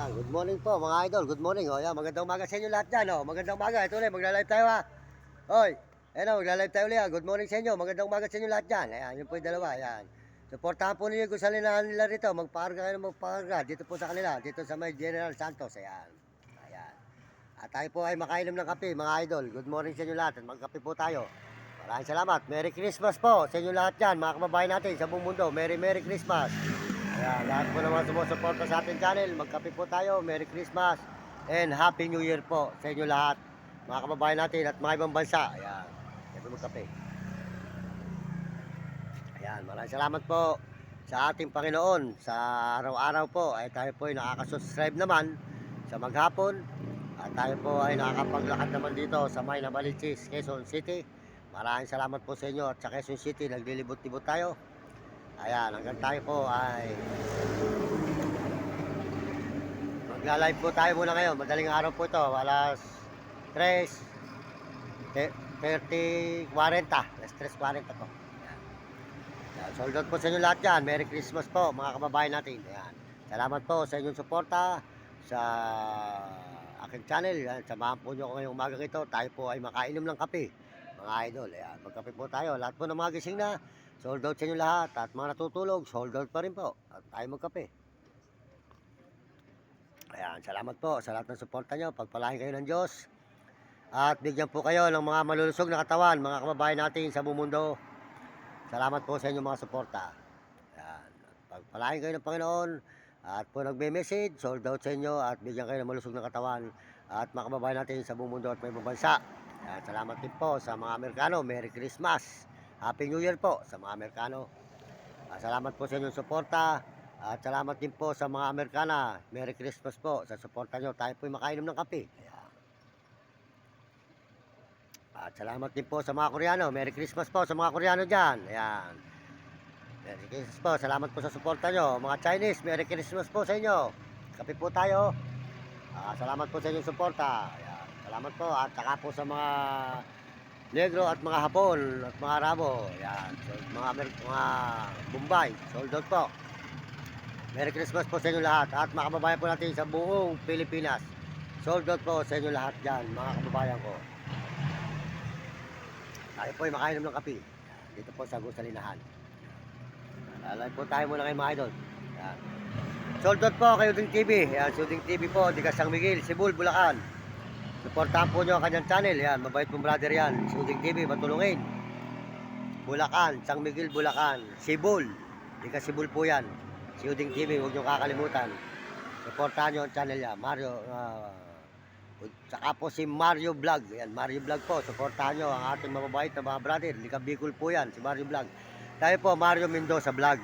Ayan, good morning po mga idol, good morning. O, yan, magandang umaga sa inyo lahat dyan. O, magandang umaga, ito ulit, magla-live tayo ha. Hoy, ayan o, magla-live tayo ulit ha. Good morning sa inyo, magandang umaga sa inyo lahat dyan. Ayan, yun po yung dalawa, ayan. Supportahan po ninyo kung saan nila rito, magpakarga kayo ng magpakarga. Dito po sa kanila, dito sa may General Santos, ayan. Ayan. At tayo po ay makainom ng kape mga idol. Good morning sa inyo lahat at magkape po tayo. Maraming salamat. Merry Christmas po sa inyo lahat dyan, mga kababayan natin sa buong mundo. Merry Christmas. Ayan, lahat po naman sumusuporta sa ating channel. Magkape po tayo. Merry Christmas and Happy New Year po sa inyo lahat, mga kababayan natin at mga ibang bansa. Ayan, tayo po magkape. Ayan, maraming salamat po sa ating Panginoon. Sa araw-araw po ay tayo po ay nakaka-subscribe naman sa maghapon. At tayo po ay nakakapaglakad naman dito sa may Nabaliches, Quezon City. Maraming salamat po sa inyo at sa Quezon City naglilibot-libot tayo. Ayan, hanggang tayo po ay magla-live po tayo muna ngayon. Madaling araw po ito, alas 3:30, 40. Alas 3:40 po. Ayan. Ayan, sold out po sa inyo lahat dyan. Merry Christmas po mga kababayan natin. Ayan. Salamat po sa inyong suporta sa aking channel. Ayan, samahan po nyo ako ngayong umaga ito. Tayo po ay makainom ng kape mga idol. Ayan, magkape po tayo. Lahat po ng mga gising na sold out sa inyo lahat. At mga natutulog, sold out pa rin po. At tayo magkape. Ayan, salamat po sa lahat ng suporta nyo. Pagpalain kayo ng Diyos. At bigyan po kayo ng mga malulusog na katawan, mga kababayan natin sa buong mundo. Salamat po sa inyong mga suporta. Ayan, pagpalain kayo ng Panginoon. At po nagme-message, sold out sa inyo. At bigyan kayo ng malusog na katawan. At mga kababayan natin sa buong mundo at may ibang bansa. Ayan, salamat din po sa mga Amerikano. Merry Christmas. Happy New Year po sa mga Amerikano. Salamat po sa inyong suporta. At salamat din po sa mga Amerikana. Merry Christmas po sa suporta nyo. Tayo po ay makainom ng kape. Ayan. At salamat din po sa mga Koreano. Merry Christmas po sa mga Koreano dyan. Ayan. Merry Christmas po. Salamat po sa suporta nyo. Mga Chinese, Merry Christmas po sa inyo. Kape po tayo. Salamat po sa inyong suporta. Ayan. Salamat po. At saka po sa mga Negro at mga Hapon at mga Arabo. Ayan. So, mga Bombay. Sold out po. Merry Christmas po sa inyo lahat. At mga kababayan po natin sa buong Pilipinas. Sold out po sa inyo lahat dyan, mga kababayan ko. Tayo po ay makainom ng kape. Dito po sa Gusalinahan. Live po tayo muna kay mga idol. Ayan. Sold out po kay Uding TV. Ayan, Uding TV po, Diga San Miguel, Cebu, Bulacan. Supportahan po nyo ang kanyang channel. Ayan, mabait pong brother yan. Uding TV, matulungin. Bulacan, San Miguel, Bulacan, Cebu. Diga Cebu po yan. Si Uding TV, huwag nyo kakalimutan. Supportahan nyo ang channel niya. Mario, saka po si Mario Vlog. Ayan, Mario Vlog po. Supportahan nyo ang ating mababait na mga brother. Liga Bicol po yan, si Mario Vlog. Tayo po, Mario Mendoza Vlog.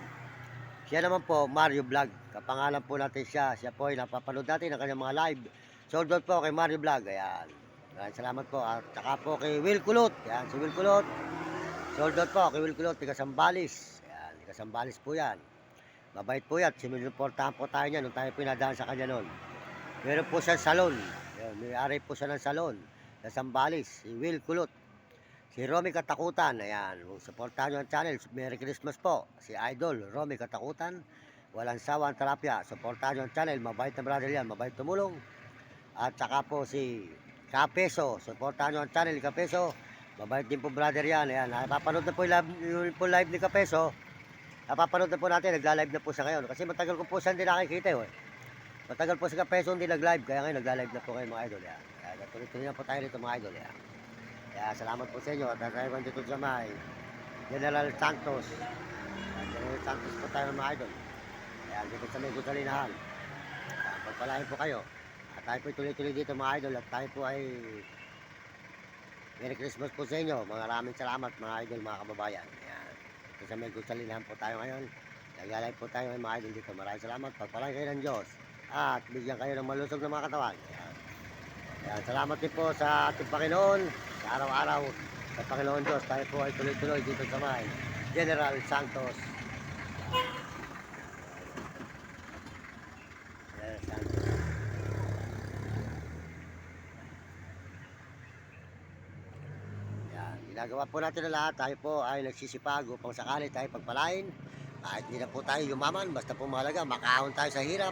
Siya naman po, Mario Vlog. Kapangalan po natin siya. Siya po ay napapanood natin ang kanyang mga live. Sold out po kay Mario Vlog. Ayan. Ayan, salamat po. At saka po kay Will Kulot. Ayan, si Will Kulot. Sold out po kay Will Kulot. Tiga Sambales. Ayan, tiga Sambales po yan. Mabait po yan. Sinuportahan po tayo niya nung tayo pinadaan sa kanya noon. Meron po siyang salon. May-ari po siya ng salon sa Sambales. Si Will Kulot. Si Romy Katakutan. Ayan. Suportahan nyo ang channel. Merry Christmas po. Si Idol Romy Katakutan. Walang sawa ang terapya. Suportahan nyo ang channel. Mabait na brother yan. Mabait tumulong. At saka po si Kapeso. Suportahan nyo ang channel ni Kapeso. Mabait din po brother yan. Ayan. Napapanood na po yung live ni Kapeso. Napapanood na po natin, nagla-live na po siya ngayon. Kasi matagal ko po siya hindi nakikita eh. Matagal po si Kapeso hindi nag-live. Kaya ngayon nagla-live na po kayo mga idol. Kaya tuloy-tuloy na po tayo rito mga idol. Kaya salamat po sa inyo. At tayo dito sa may General Santos. General Santos po tayo mga idol. Kaya dito sa may Gusalinahan. Pagpalain po kayo. At tayo po tuloy-tuloy dito mga idol. At tayo po ay Merry Christmas po sa inyo. Maraming salamat mga idol, mga kababayan. Sa may Gusalinahan po tayo ngayon. Nag-live po tayo mga idol dito. Maraming salamat. Pagpalain kayo ng Diyos. At bigyan kayo ng malusog na mga katawan. Ayan, salamat din po sa ating Panginoon. Sa araw-araw sa Panginoon Diyos. Tayo po ay tuloy-tuloy dito sa may General Santos. General Santos. Ginagawa po natin na lahat. Tayo po ay nagsisipag upang sakali tayo pagpalain. Kahit hindi na po tayo yumaman, basta po mahalaga, makaahon tayo sa hirap.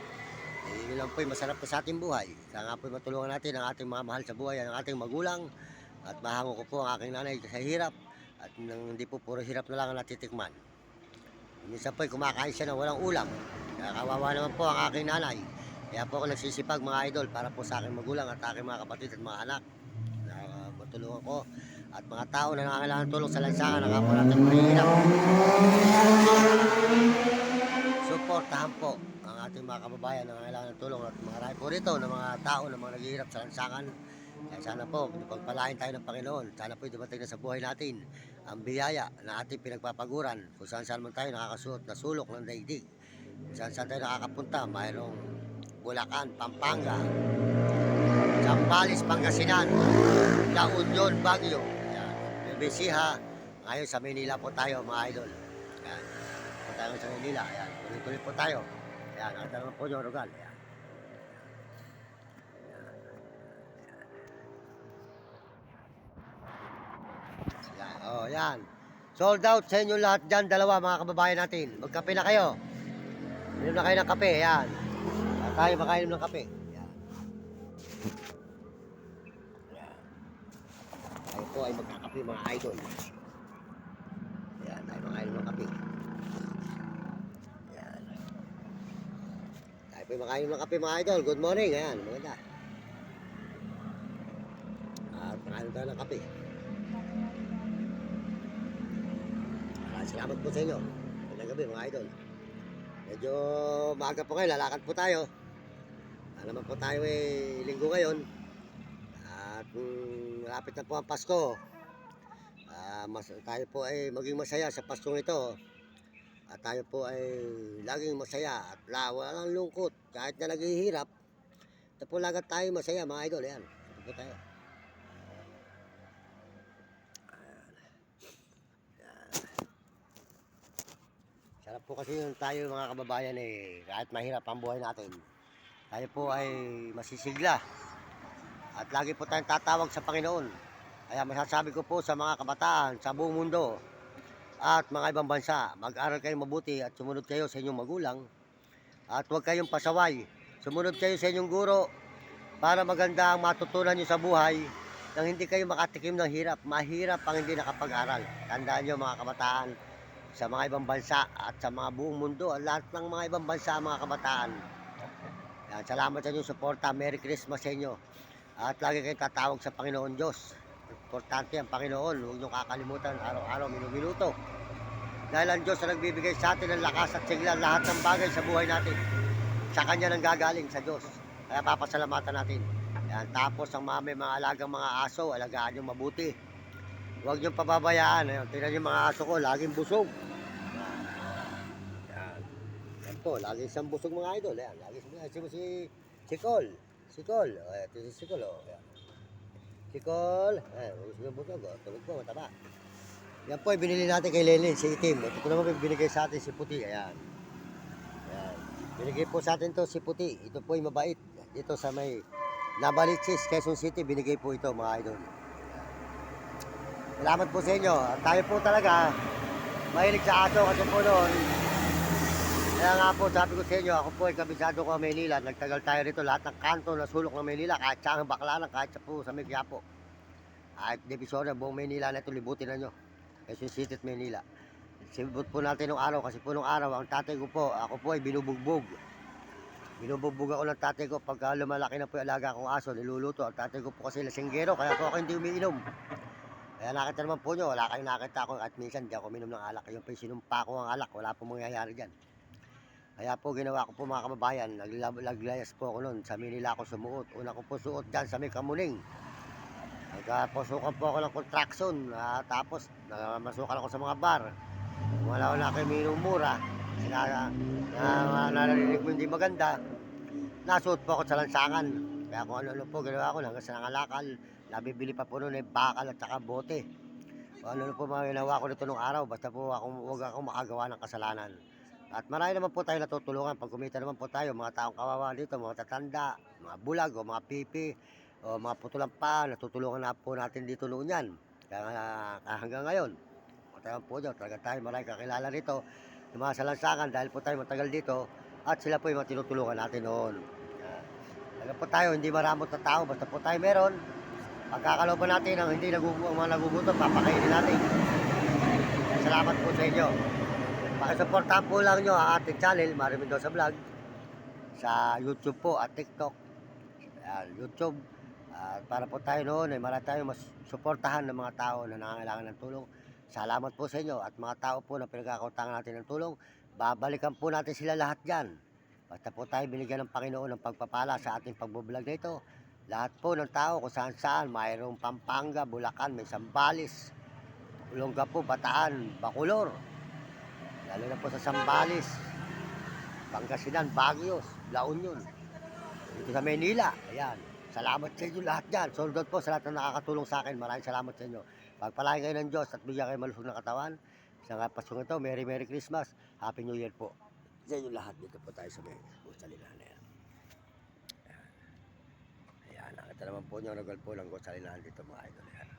Yun lang po'y masarap na sa ating buhay. Kaya nga po'y matulungan natin ang ating mga mahal sa buhay, ang ating magulang. At mahango ko po ang aking nanay sa hirap. At nang hindi po puro hirap na lang ang natitikman. Minsan po'y kumakain siya ng walang ulam. Kaya kawawa naman po ang aking nanay. Kaya po ako nagsisipag mga idol para po sa aking magulang at aking mga kapatid at mga anak. Na matulungan ko. At mga tao na nangangailangan tulong sa lansangan na kapwa natin mahihirap. Suportahan po ang ating mga kababayan na nangangailangan ng tulong at marami po rito ng mga tao na mga naghihirap sa lansangan. Kaya sana po, pagpalain tayo ng Panginoon. Sana po dumating na sa buhay natin ang biyaya na ating pinagpapaguran kung saan saan man tayo nakakasuot na sulok ng daigdig. Kung saan saan tayo nakakapunta, mayroong Bulacan, Pampanga, Zambales, Pangasinan, La Union, Baguio, Besiha. Ngayon sa Manila po tayo mga idol. Yan. Po tayo sa Manila. Ayan. Tuloy-tuloy po tayo. Ayan. Nakita naman po yung Rogal. Ayan. Yan. Oh, yan. Sold out sa inyo lahat dyan, dalawa mga kababayan natin. Magkape na kayo. Minom na kayo ng kape. Yan. Tayo makainom ng kape. Yan. Yan. Tayo po ay magkakape mga idol. Yan. Tayo makainom ng kape. Yan. Tayo po ay makainom ng kape mga idol. Good morning. Ayan. Maganda. At makainom tayo ng kape. Salamat po sa inyo. Magandang gabi mga idol. Medyo maaga po ngayon, lalakad po tayo. Naman po tayo linggo ngayon. At malapit na po ang Pasko. Tayo po ay maging masaya sa Paskong ito. At tayo po ay laging masaya at walang lungkot. Kahit na naghihirap, ito po lagat tayo masaya mga idol. Ayan, ito po tayo. Sarap po kasi yung tayo mga kababayan kahit mahirap ang buhay natin, tayo po ay masisigla at lagi po tayong tatawag sa Panginoon. Kaya masasabi ko po sa mga kabataan sa buong mundo at mga ibang bansa, mag-aral kayong mabuti at sumunod kayo sa inyong magulang at huwag kayong pasaway. Sumunod kayo sa inyong guro para maganda ang matutunan nyo sa buhay nang hindi kayo makatikim ng hirap. Mahirap ang hindi nakapag-aral. Tandaan nyo mga kabataan, sa mga ibang bansa at sa mga buong mundo, lahat ng mga ibang bansa, mga kabataan. Yan, salamat sa inyong suporta. Merry Christmas sa inyo. At lagi kayong tatawag sa Panginoon Diyos. Importante ang Panginoon. Huwag nyo kakalimutan araw-araw, minuto. Dahil ang Diyos na nagbibigay sa atin ng lakas at sigla lahat ng bagay sa buhay natin. Sa Kanya nang gagaling, sa Diyos. Kaya papasalamatan natin. Yan, tapos ang may mga alagang mga aso, alagaan nyo mabuti. Huwag nyo pababayaan. Ayun, tingnan nyo mga aso ko, laging busog. Yan. Yan po, laging isang busog mga idol. Yan, laging si Col. Si Col. Ito si Col. Yan. Si Col. Busog. Tulog po, mataba. Yan po, binili natin kay Lenin, si Itim. Ito po naman binigay sa atin si Puti. Ayan. Yan. Binigay po sa atin to si Puti. Ito po ay mabait. Dito sa may Nabaliches, Quezon City, binigay po ito mga idol. Salamat po sa inyo. Tayo po talaga mahilig sa aso kasi po noon. Kaya nga po sabi ko sa inyo, ako po ay kabisado ko ang Maynila. Nagtagal tayo rito lahat ng kanto na sulok ng Maynila, kahit sa ang Baclaran, kahit sa po sa Quiapo. Kahit Divisoria, buong Maynila na ito, libutin na nyo. Quezon City at Maynila. Sibot po natin nung araw kasi po nung araw, ang tatay ko po, ako po ay binubugbog. Binubugbog ako ng tatay ko pagka lumalaki na po yung alaga kong aso, niluluto. Ang tatay ko po kasi lasinggero, kaya po ako hindi umiinom. Kaya nakita naman po nyo, wala kayong nakita ko at minsan di ako minom ng alak. Yung po sinumpa ko ang alak, wala po mangyayari dyan. Kaya po ginawa ko po mga kababayan, naglayas po ako noon. Sa Manila ako sumuot. Una ko po suot dyan sa may Kamuning. Nagpasukan po ako ng contraction. Tapos masukan ako sa mga bar. Wala kayo minumura. Narinig mo hindi maganda. Nasuot po ako sa lansangan. Kaya kung ano po ginawa ko hanggang sa nangalakal. Nabibili pa po noon bakal at saka bote. Ano po mga ginawa ko nito nung araw. Basta po huwag akong makagawa ng kasalanan. At marami naman po tayo natutulungan. Pag kumita naman po tayo, mga taong kawawa dito, mga tatanda, mga bulag o mga pipi o mga putulang pa, natutulungan na po natin dito noon yan. Kaya hanggang ngayon, tayo po dyan, talaga tayo marami kakilala rito. Yung mga salansangan, dahil po tayo matagal dito, at sila po yung mga tinutulungan natin noon. Yan. Talaga po tayo, hindi maramot na tao, basta po tayo meron. Pagkakalooban natin ang ang mga nagugutom, papakainin natin. Salamat po sa inyo. Pakisuportahan po lang nyo ang ating channel, Mario Mendoza Vlog, sa YouTube po at TikTok. Yan, YouTube. Para po tayo noon ay marami tayong mas suportahan ng mga tao na nangangailangan ng tulong. Salamat po sa inyo at mga tao po na pinagkakautangan natin ng tulong. Babalikan po natin sila lahat dyan. Basta po tayo binigyan ng Panginoon ng pagpapala sa ating pagbablog na ito. Lahat po ng tao kung saan saan, mayroong Pampanga, Bulacan, may Sambales, Olongapo, Bataan, Bacolor. Lalo na po sa Sambales, Pangasinan, Baguio, La Union. Dito sa Maynila, ayan. Salamat sa inyo lahat dyan. Soldot po sa lahat na nakakatulong sa akin. Maraming salamat sa inyo. Pagpalain kayo ng Diyos at bigyan kayo malusog na katawan. Sa nga Paskong ito, Merry Christmas. Happy New Year po. Sa inyo lahat. Dito po tayo sa may Gutsalinahan na yan. Ayan. Nakita naman po nyo, nagal po ng Gutsalinahan dito mga idol. Ayan.